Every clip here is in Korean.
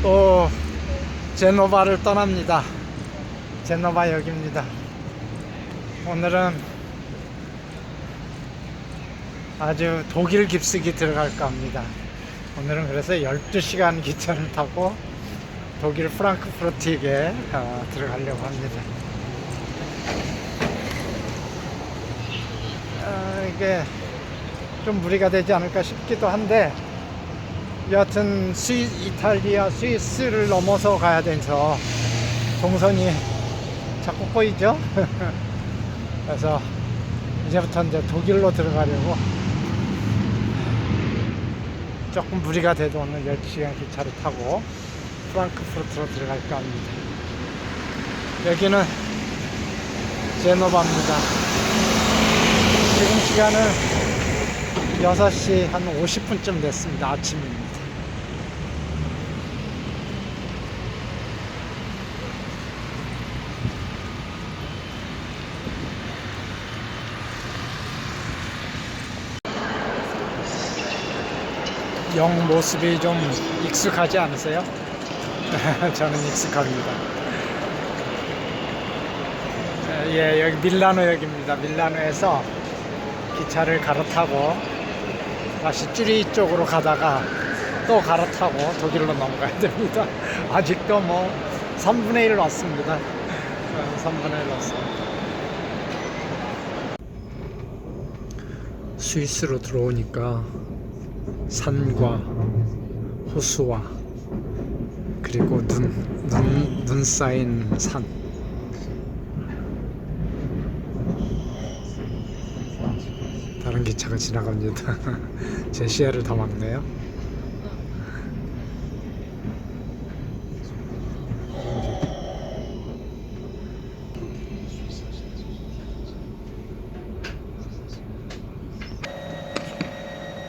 또 제노바를 떠납니다. 제노바 역입니다. 오늘은 아주 독일 깊숙이 들어갈까 합니다. 오늘은 그래서 12시간 기차를 타고 독일 프랑크푸르트에 들어가려고 합니다. 이게 좀 무리가 되지 않을까 싶기도 한데, 여하튼 이탈리아, 스위스를 넘어서 가야 돼서 동선이 자꾸 꼬이죠. 그래서 이제부터 이제 독일로 들어가려고 조금 무리가 돼도 오늘 12시간 기차를 타고 프랑크푸르트로 들어갈까 합니다. 여기는 제노바입니다. 지금 시간은 6시 한 50분쯤 됐습니다. 아침입니다. 영 모습이 좀 익숙하지 않으세요? 저는 익숙합니다. 예, 여기 밀라노역입니다. 밀라노에서 기차를 갈아타고 다시 쭈리 쪽으로 가다가 또 갈아타고 독일로 넘어가야 됩니다. 아직도 뭐 3분의 1 왔습니다. 3분의 1 왔습니다. 스위스로 들어오니까 산과 호수와 그리고 눈 쌓인 산, 다른 기차가 지나갑니다. 제 시야를 더 막네요.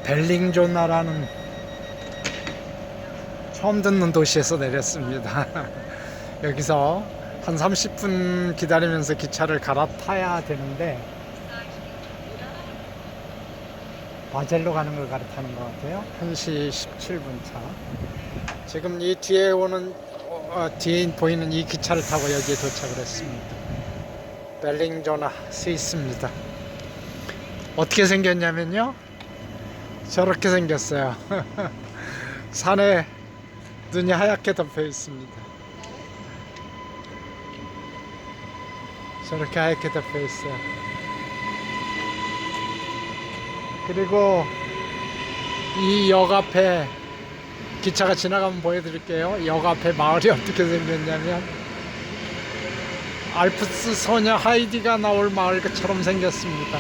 벨링조나라는 처음 듣는 도시에서 내렸습니다. 여기서 한 30분 기다리면서 기차를 갈아타야 되는데 바젤로 가는 걸 갈아타는 것 같아요. 1시 17분 차. 지금 이 뒤에 오는 뒤에 보이는 이 기차를 타고 여기에 도착을 했습니다. 벨링조나 스위스입니다. 어떻게 생겼냐면요, 저렇게 생겼어요. 산에 눈이 하얗게 덮여 있습니다. 저렇게 하얗게 덮여 있어요. 그리고 이 역 앞에 기차가 지나가면 보여드릴게요. 역 앞에 마을이 어떻게 생겼냐면 알프스 소녀 하이디가 나올 마을처럼 생겼습니다.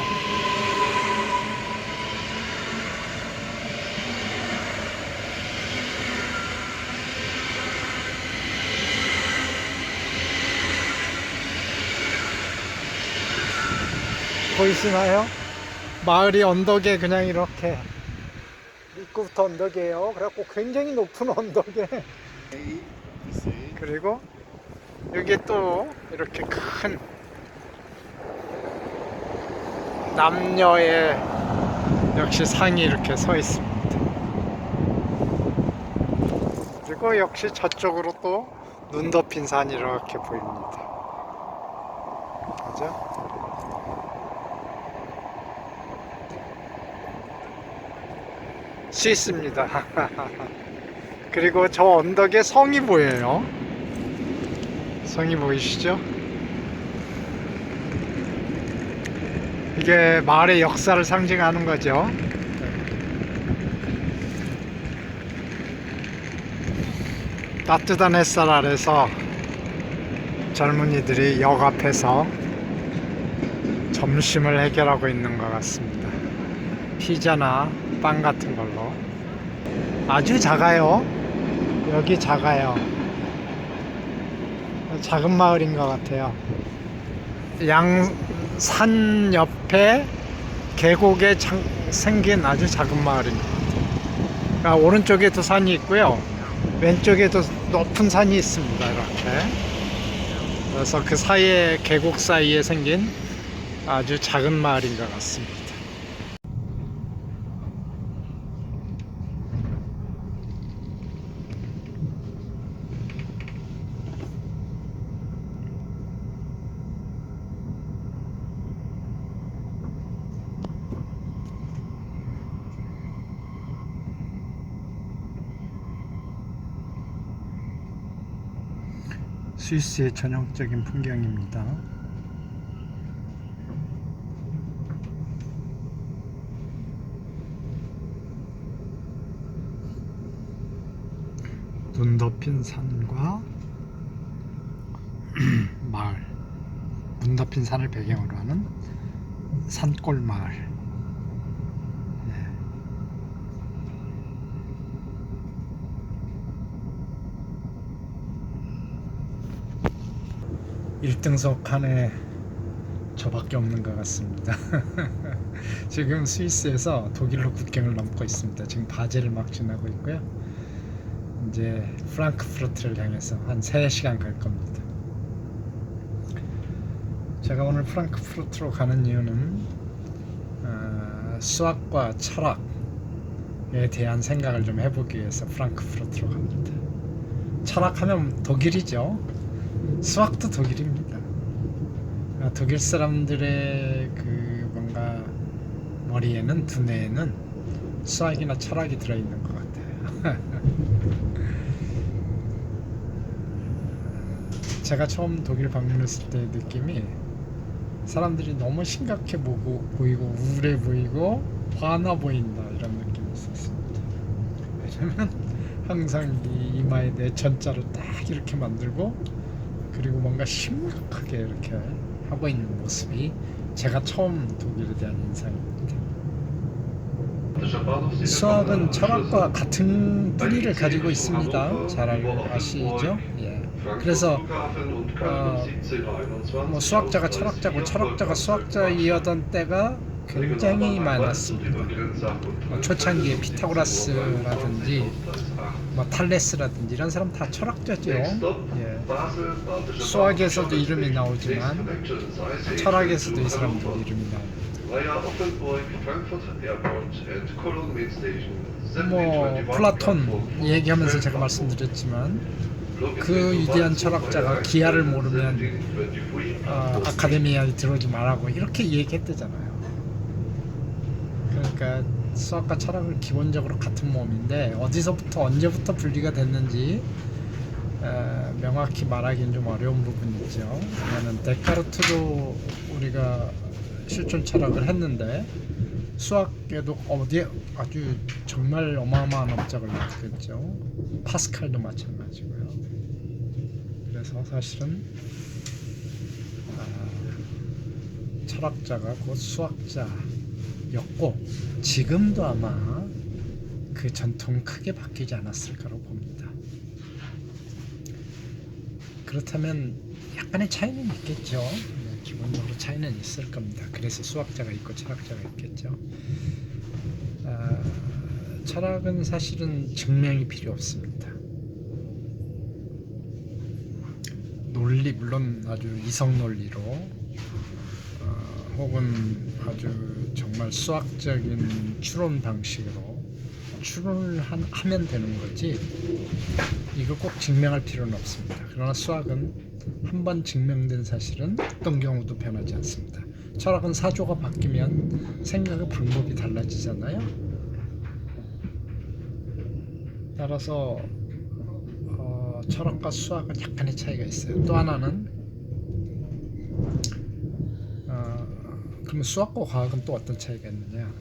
보이시나요? 마을이 언덕에 그냥 이렇게, 입구부터 언덕이에요. 그래갖고 굉장히 높은 언덕에, 그리고 여기에 또 이렇게 큰 남녀의 역시 상이 이렇게 서 있습니다. 그리고 역시 저쪽으로 또 눈 덮인 산이 이렇게 보입니다. 그죠? 스위스입니다. 그리고 저 언덕에 성이 보여요. 성이 보이시죠? 이게 마을의 역사를 상징하는 거죠. 따뜻한 햇살 아래서 젊은이들이 역 앞에서 점심을 해결하고 있는 것 같습니다. 피자나 빵 같은 걸로. 아주 작아요. 여기 작아요. 작은 마을인 것 같아요. 산 옆에 계곡에 생긴 아주 작은 마을입니다. 그러니까 오른쪽에도 산이 있고요, 왼쪽에도 높은 산이 있습니다. 이렇게. 그래서 그 사이에, 계곡 사이에 생긴 아주 작은 마을인 것 같습니다. 스위스의 전형적인 풍경입니다. 눈 덮인 산과 마을, 눈 덮인 산을 배경으로 하는 산골 마을. 네. 1등석 칸에 저밖에 없는 것 같습니다. 지금 스위스에서 독일로 국경을 넘고 있습니다. 지금 바젤을 막 지나고 있고요. 이제 프랑크푸르트를 향해서 한 3시간 갈 겁니다. 제가 오늘 프랑크푸르트로 가는 이유는 수학과 철학에 대한 생각을 좀 해보기 위해서 프랑크푸르트로 갑니다. 철학하면 독일이죠. 수학도 독일입니다. 독일 사람들의 그 뭔가 머리에는, 두뇌에는 수학이나 철학이 들어있는 것 같아요. 제가 처음 독일 방문했을 때 느낌이 사람들이 너무 심각해 보이고 우울해 보이고 화나 보인다, 이런 느낌이 있었습니다. 왜냐면 항상 이 이마에 내천자로 딱 이렇게 만들고, 그리고 뭔가 심각하게 이렇게 하고 있는 모습이 제가 처음 독일에 대한 인상입니다. 수학은 철학과 같은 뿌리를 가지고 있습니다. 잘 아시죠? 예. 그래서 뭐 수학자가 철학자고 철학자가 수학자이었던 때가 굉장히 많았습니다. 초창기에 피타고라스라든지 뭐 탈레스라든지 이런 사람 다 철학자죠. 예. 수학에서도 이름이 나오지만 철학에서도 이 사람들 이름이 나옵니다. 뭐 플라톤 얘기하면서 제가 말씀드렸지만 그 위대한 철학자가 기하를 모르면 아카데미아에 들어오지 말라고 이렇게 얘기했대잖아요. 그러니까 수학과 철학은 기본적으로 같은 몸인데 어디서부터 언제부터 분리가 됐는지 명확히 말하기는 좀 어려운 부분이 있죠. 왜냐하면 데카르트도 우리가 실존 철학을 했는데 수학에도 어디에 아주 정말 어마어마한 업적을 남겼죠. 파스칼도 마찬가지고요. 그래서 사실은 철학자가 곧 수학자였고 지금도 아마 그 전통은 크게 바뀌지 않았을까로 봅니다. 그렇다면 약간의 차이는 있겠죠. 기본적으로 차이는 있을 겁니다. 그래서 수학자가 있고 철학자가 있겠죠. 철학은 사실은 증명이 필요 없습니다. 논리, 물론 아주 이성 논리로 혹은 아주 정말 수학적인 추론 방식으로 추론을 하면 되는 거지 이걸 꼭 증명할 필요는 없습니다. 그러나 수학은 한번 증명된 사실은 어떤 경우도 변하지 않습니다. 철학은 사조가 바뀌면 생각의 방법이 달라지잖아요. 따라서 철학과 수학은 약간의 차이가 있어요. 또 하나는 그러면 수학과 과학은 또 어떤 차이가 있느냐?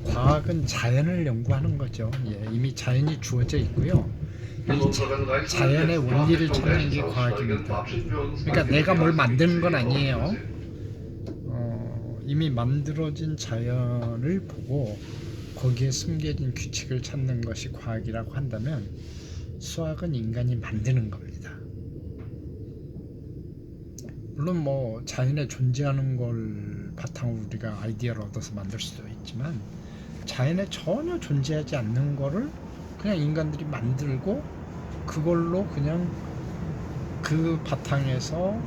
과학은 자연을 연구하는 거죠. 예, 이미 자연이 주어져 있고요. 이 자연의 원리를 찾는 게 과학입니다. 그러니까 내가 뭘 만드는 건 아니에요. 이미 만들어진 자연을 보고 거기에 숨겨진 규칙을 찾는 것이 과학이라고 한다면 수학은 인간이 만드는 겁니다. 물론 뭐 자연에 존재하는 걸 바탕으로 우리가 아이디어를 얻어서 만들 수도 있지만 자연에 전혀 존재하지 않는 거를 그냥 인간들이 만들고 그걸로 그냥 그 바탕에서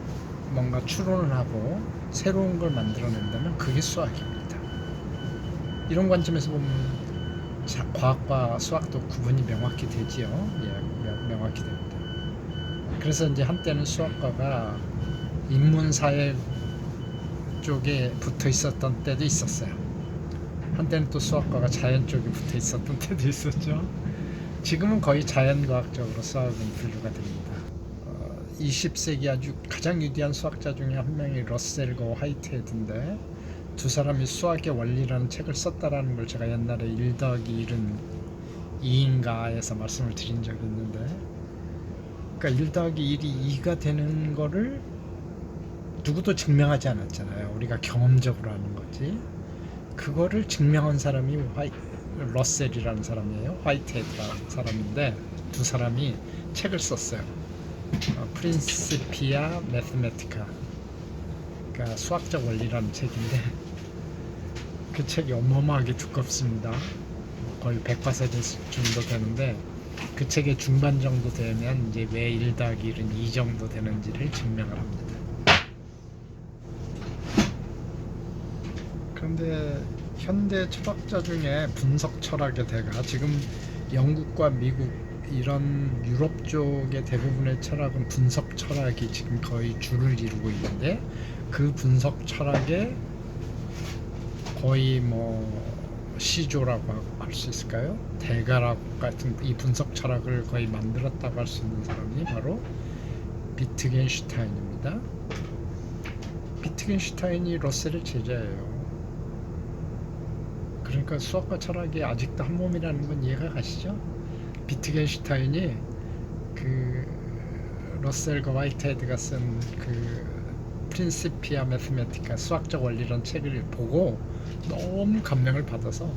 뭔가 추론을 하고 새로운 걸 만들어낸다면 그게 수학입니다. 이런 관점에서 보면 과학과 수학도 구분이 명확히 되지요. 예, 명확히 됩니다. 그래서 이제 한때는 수학과가 인문사회 쪽에 붙어 있었던 때도 있었어요. 한때는 또 수학과가 자연 쪽에 붙어 있었던 때도 있었죠. 지금은 거의 자연과학적으로 수학은 분류가 됩니다. 20세기 아주 가장 위대한 수학자 중에 한 명이 러셀과 화이트헤드인데, 두 사람이 수학의 원리라는 책을 썼다라는 걸 제가 옛날에 1 더하기 1은 2인가에서 말씀을 드린 적이 있는데, 그러니까 1 더하기 1이 2가 되는 거를 누구도 증명하지 않았잖아요. 우리가 경험적으로 하는 거지. 그거를 증명한 사람이 러셀이라는 사람이에요. 화이트헤드라는 사람인데, 두 사람이 책을 썼어요. 프린시피아 매스메티카, 그러니까 수학적 원리라는 책인데, 그 책이 어마어마하게 두껍습니다. 거의 100과세대 정도 되는데, 그 책의 중반 정도 되면 이제 왜 1 더하기 1은 2 정도 되는지를 증명을 합니다. 그런데 현대 철학자 중에 분석 철학의 대가, 지금 영국과 미국 이런 유럽 쪽의 대부분의 철학은 분석 철학이 지금 거의 주를 이루고 있는데, 그 분석 철학의 거의 시조라고 할 수 있을까요? 대가라고 같은 이 분석 철학을 거의 만들었다고 할 수 있는 사람이 바로 비트겐슈타인입니다. 비트겐슈타인이 러셀의 제자예요. 그러니까 수학과 철학이 아직도 한 몸이라는 건 이해가 가시죠? 비트겐슈타인이 그 러셀과 화이트헤드가 쓴 그 프린시피아 매스메티카, 수학적 원리라는 책을 보고 너무 감명을 받아서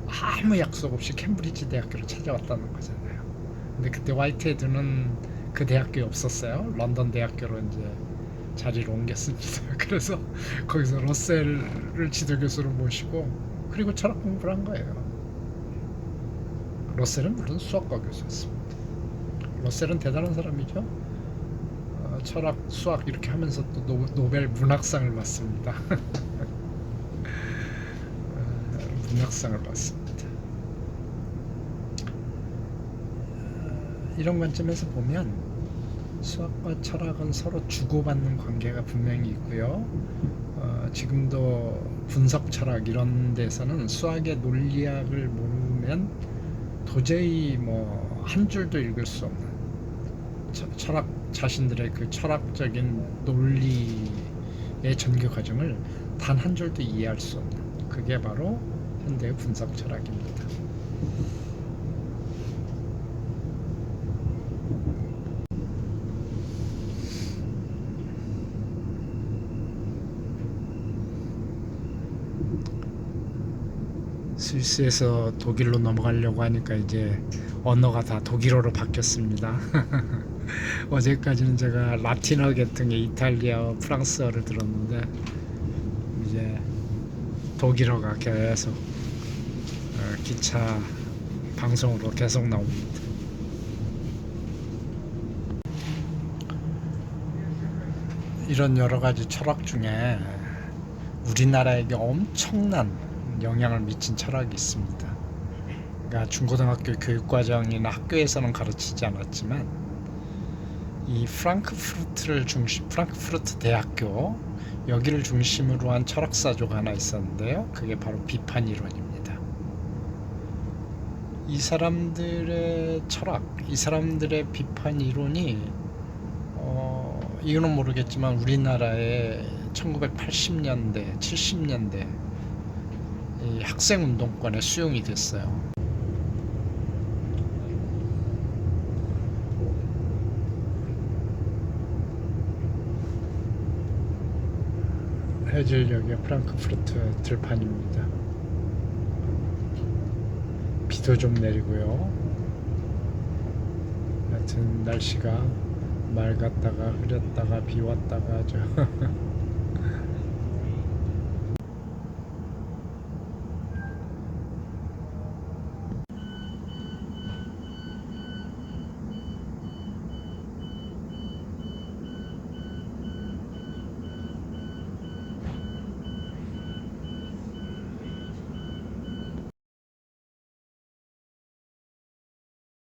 아무 약속 없이 캠브리지 대학교를 찾아왔다는 거잖아요. 근데 그때 화이트헤드는 그 대학교에 없었어요. 런던 대학교로 이제 자리를 옮겼습니다. 그래서 거기서 러셀을 지도교수로 모시고, 그리고 철학 공부를 한 거예요. 러셀은 물론 수학과 교수였습니다. 러셀은 대단한 사람이죠. 철학, 수학 이렇게 하면서 또 노벨 문학상을 받습니다. 문학상을 받습니다. 이런 관점에서 보면 수학과 철학은 서로 주고받는 관계가 분명히 있고요. 지금도 분석 철학 이런 데서는 수학의 논리학을 모르면 도저히 한 줄도 읽을 수 없는, 철학 자신들의 그 철학적인 논리의 전개 과정을 단 한 줄도 이해할 수 없는, 그게 바로 현대의 분석 철학입니다. 스위스에서 독일로 넘어가려고 하니까 이제 언어가 다 독일어로 바뀌었습니다. 어제까지는 제가 라틴어 계통의 이탈리아어, 프랑스어를 들었는데, 이제 독일어가 계속 기차 방송으로 계속 나옵니다. 이런 여러 가지 철학 중에 우리나라에게 엄청난 영향을 미친 철학이 있습니다. 그러니까 중고등학교 교육과정이나 학교에서는 가르치지 않았지만, 이 프랑크푸르트 대학교, 여기를 중심으로 한 철학사조가 하나 있었는데요. 그게 바로 비판 이론입니다. 이 사람들의 철학, 이 사람들의 비판 이론이 이유는 모르겠지만 우리나라의 1980년대, 70년대 이 학생 운동권에 수용이 됐어요. 해질녘의 프랑크푸르트 들판입니다. 비도 좀 내리고요. 하여튼 날씨가 맑았다가 흐렸다가 비 왔다가 하죠.